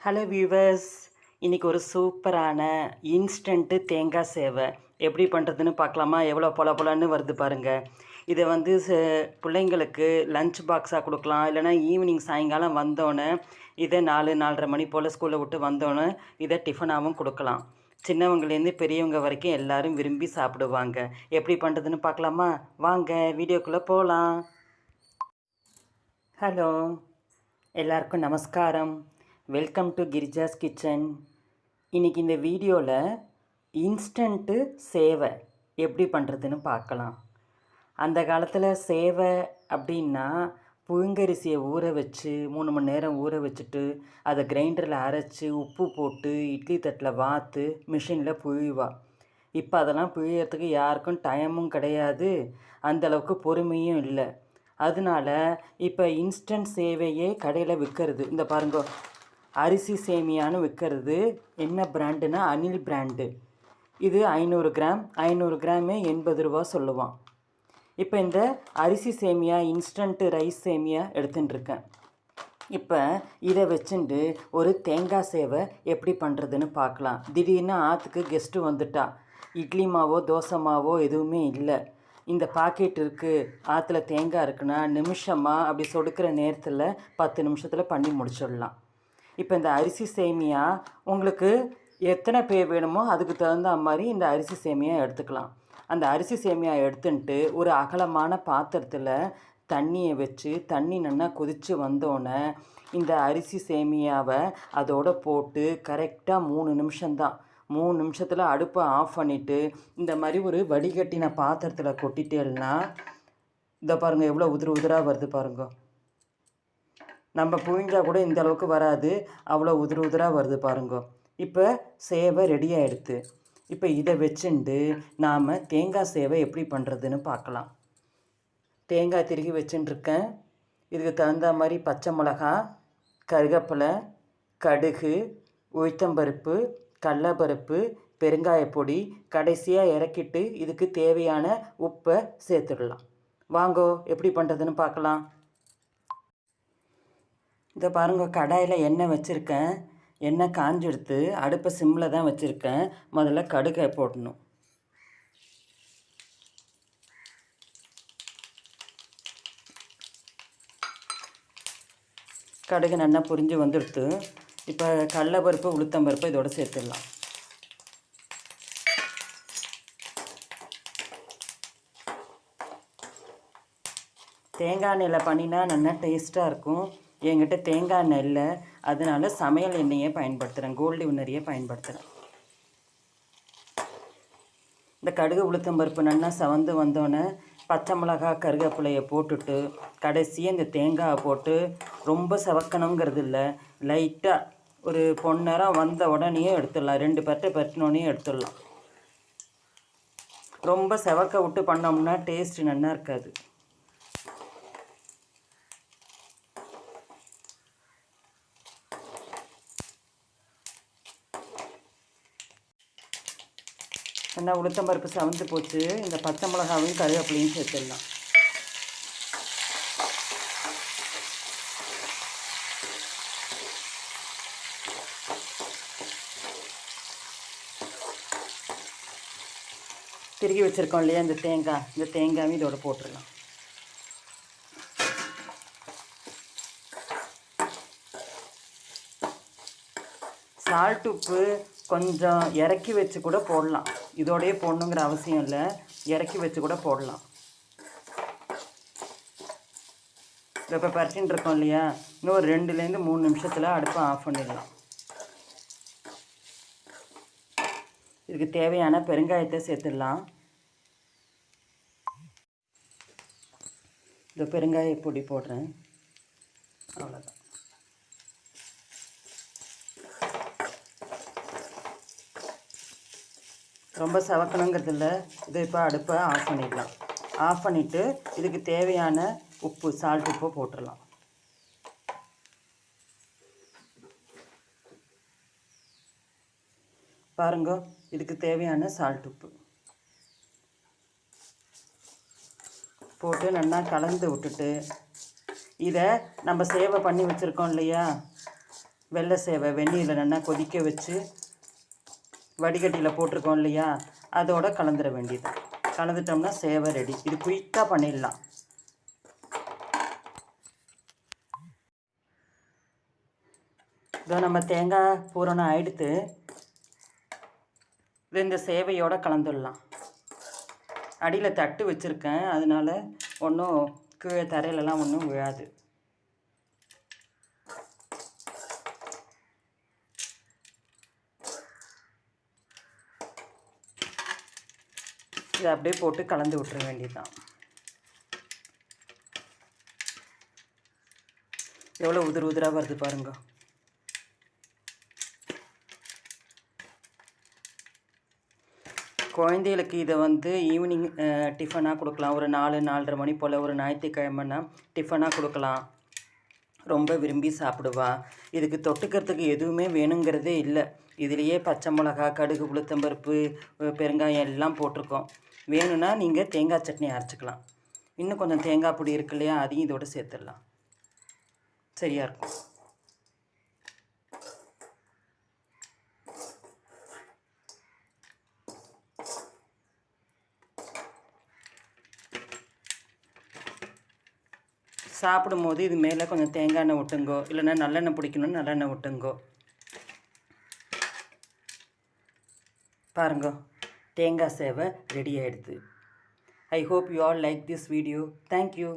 Hello viewers, இன்றைக்கி ஒரு சூப்பரான இன்ஸ்டண்ட்டு தேங்காய் சேவை எப்படி பண்ணுறதுன்னு பார்க்கலாமா? எவ்வளோ பொல பொலன்னு வருது பாருங்கள். இதை வந்து பிள்ளைங்களுக்கு லஞ்ச் பாக்ஸாக கொடுக்கலாம், இல்லைனா ஈவினிங் சாயங்காலம் வந்தோன்னே இதை 4-4:30 மணி போல் ஸ்கூலை விட்டு வந்தோன்னே இதை டிஃபனாகவும் கொடுக்கலாம். சின்னவங்கலேருந்து பெரியவங்க வரைக்கும் எல்லோரும் விரும்பி சாப்பிடுவாங்க. எப்படி பண்ணுறதுன்னு பார்க்கலாமா? வாங்க வீடியோக்குள்ளே போகலாம். ஹலோ, எல்லாருக்கும் நமஸ்காரம். Welcome to Girija's kitchen. இன்றைக்கி இந்த வீடியோவில் இன்ஸ்டண்ட்டு சேவை எப்படி பண்ணுறதுன்னு பார்க்கலாம். அந்த காலத்தில் சேவை அப்படின்னா புழுங்கரிசியை ஊற வச்சு 3 மணி நேரம் ஊற வச்சுட்டு அதை கிரைண்டரில் அரைச்சி உப்பு போட்டு இட்லி தட்டில் வாத்து மிஷினில் புழிவா. இப்போ அதெல்லாம் புழியறதுக்கு யாருக்கும் டைமும் கிடையாது, அந்தளவுக்கு பொறுமையும் இல்லை. அதனால் இப்போ இன்ஸ்டன்ட் சேவையே கடையில் விற்கிறது. இந்த பாருங்க, அரிசி சேமியான்னு விற்கிறது. என்ன பிராண்டுனா அனில் பிராண்டு. இது 500 கிராம் 500 கிராமே 80 ரூபா சொல்லுவான். இப்போ இந்த அரிசி சேமியா இன்ஸ்டண்ட்டு ரைஸ் சேமியா எடுத்துட்டுருக்கேன். இப்போ இதை வச்சுட்டு ஒரு தேங்காய் சேவை எப்படி பண்ணுறதுன்னு பார்க்கலாம். திடீர்னு ஆற்றுக்கு கெஸ்ட்டு வந்துட்டா, இட்லி மாவோ தோசை மாவோ எதுவுமே இல்லை, இந்த பாக்கெட் இருக்குது, ஆற்றுல தேங்காய் இருக்குன்னா நிமிஷமாக அப்படி சொடுக்கிற நேரத்தில் 10 நிமிஷத்தில் பண்ணி முடிச்சிடலாம். இப்போ இந்த அரிசி சேமியா உங்களுக்கு எத்தனை பேர் வேணுமோ அதுக்கு தகுந்த மாதிரி இந்த அரிசி சேமியா எடுத்துக்கலாம். அந்த அரிசி சேமியா எடுத்துன்ட்டு ஒரு அகலமான பாத்திரத்தில் தண்ணியை வச்சு தண்ணி நல்லா கொதித்து வந்தோடனே இந்த அரிசி சேமியாவை அதோடு போட்டு கரெக்டாக 3 நிமிஷம்தான். 3 நிமிஷத்தில் அடுப்பை ஆஃப் பண்ணிவிட்டு இந்த மாதிரி ஒரு வடிகட்டின பாத்திரத்தில் கொட்டிட்டேன்னா இதை பாருங்கள் எவ்வளோ உதிராக வருது பாருங்க. நம்ம புழிஞ்சால் கூட இந்த அளவுக்கு வராது, அவ்வளோ உதிராக வருது பாருங்க. இப்போ சேவை ரெடி ஆகிடுது. இப்போ இதை வச்சுட்டு நாம் தேங்காய் சேவை எப்படி பண்ணுறதுன்னு பார்க்கலாம். தேங்காய் திருகி வச்சுட்டுருக்கேன். இதுக்கு தகுந்த மாதிரி பச்சை மிளகா, கருவேப்பிலை, கடுகு, உளுத்தம்பருப்பு, கடலைப்பருப்பு, பெருங்காயப்பொடி, கடைசியாக இறக்கிட்டு இதுக்கு தேவையான உப்பை சேர்த்துடலாம். வாங்கோ எப்படி பண்ணுறதுன்னு பார்க்கலாம். இதை பாருங்கள், கடாயில் எண்ணெய் வச்சுருக்கேன். எண்ணெய் காஞ்செடுத்து அடுப்பை சிம்மில் தான் வச்சுருக்கேன். முதல்ல கடுகை போடணும். கடுகு நல்லா பொரிஞ்சு வந்துடுத்து. இப்போ கடலைப்பருப்பு உளுத்தம்பருப்பு இதோடு சேர்த்துடலாம். தேங்காய் எண்ணெயில் பண்ணினா நல்லா டேஸ்ட்டாக இருக்கும். என்கிட்ட தேங்காய் எண்ணெய் இல்லை, அதனால் சமையல் எண்ணெயை பயன்படுத்துகிறேன், கோல்டு வின்னரையே பயன்படுத்துகிறேன். இந்த கடுகு உளுத்தம்பருப்பு நல்லா செவந்து வந்தோடனே பச்சை மிளகா கருவேப்பிலையை போட்டுட்டு கடைசியாக இந்த தேங்காயை போட்டு ரொம்ப செவக்கணுங்கிறது இல்லை, லைட்டாக ஒரு பொன்னேரம் வந்த உடனேயே எடுத்துடலாம். 2 பரட்டினோடனே எடுத்துடலாம். ரொம்ப செவக்க விட்டு பண்ணோம்னா டேஸ்ட்டு நல்லா இருக்காது. நல்லா உளுத்தம்பருப்பு செவந்து போச்சு. இந்த பச்சை மிளகாவையும் கருவேப்பிலையும் சேர்த்துடலாம். திருகி வச்சுருக்கோம் இல்லையா இந்த தேங்காயும் இதோட போட்டுடலாம். சால்ட் உப்பு கொஞ்சம் இறக்கி வச்சு கூட போடலாம். இதோடையே போடணுங்கிற அவசியம் இல்லை, இறக்கி வச்சு கூட போடலாம். இப்போ பரட்டின்னு இருக்கோம் இல்லையா, இன்னும் ஒரு 2லேருந்து 3 நிமிஷத்தில் அடுப்பை ஆஃப் பண்ணிடலாம். இதுக்கு தேவையான பெருங்காயத்தை சேர்த்துடலாம். இந்த பெருங்காய பொடி போடுறேன், அவ்வளோதான். ரொம்ப செவக்கணுங்கிறது இல்லை. இதை இப்போ அடுப்பை ஆஃப் பண்ணிடலாம். ஆஃப் பண்ணிவிட்டு இதுக்கு தேவையான உப்பு, சால்ட் உப்பு போட்டுடலாம். பாருங்க, இதுக்கு தேவையான சால்ட் உப்பு போட்டு நல்லா கலந்து விட்டுட்டு இதை நம்ம சேவை பண்ணி வச்சுருக்கோம் இல்லையா, வெள்ளை சேவை வெந்நீரில் நல்லா கொதிக்க வச்சு வடிகட்டியில் போட்டிருக்கோம் இல்லையா, அதோட கலந்துட வேண்டியது. கலந்துட்டோம்னா சேவை ரெடி. இது குயிக்காக பண்ணிடலாம். இதோ நம்ம தேங்காய் பூரணம் ஆயிடுத்து. இது இந்த சேவையோடு கலந்துடலாம். அடியில் தட்டு வச்சுருக்கேன், அதனால் ஒன்றும் கீழே தரையிலலாம் ஒன்றும் விழாது. இதை அப்படியே போட்டு கலந்து விட்டுற வேண்டியதுதான். எவ்வளோ உதிர் உதிராக வருது பாருங்க. குழந்தைகளுக்கு இதை ஈவினிங் டிஃபனாக கொடுக்கலாம். ஒரு 4-4:30 மணி போல் ஒரு ஞாயிற்றுக்கிழமைனா டிஃபனாக கொடுக்கலாம். ரொம்ப விரும்பி சாப்பிடுவா. இதுக்கு தொட்டுக்கிறதுக்கு எதுவுமே வேணுங்கிறதே இல்லை. இதுலேயே பச்சை மிளகா, கடுகு, உளுத்தம்பருப்பு, பெருங்காயம் எல்லாம் போட்டிருக்கோம். வேணும்னா நீங்கள் தேங்காய் சட்னி அரைச்சிக்கலாம். இன்னும் கொஞ்சம் தேங்காய் பொடி இருக்கு இல்லையா, அதையும் இதோடு சேர்த்துடலாம். சரியாக இருக்கும். சாப்பிடும்போது இது மேலே கொஞ்சம் தேங்காய் எண்ணெய் விட்டுங்கோ, இல்லைன்னா நல்லெண்ணெய் பிடிக்கணும்னு நல்லெண்ணெய் விட்டுங்கோ. பாருங்க, தேங்காய் சேவை ரெடி ஆகிடுது. I hope you all like this video. Thank you.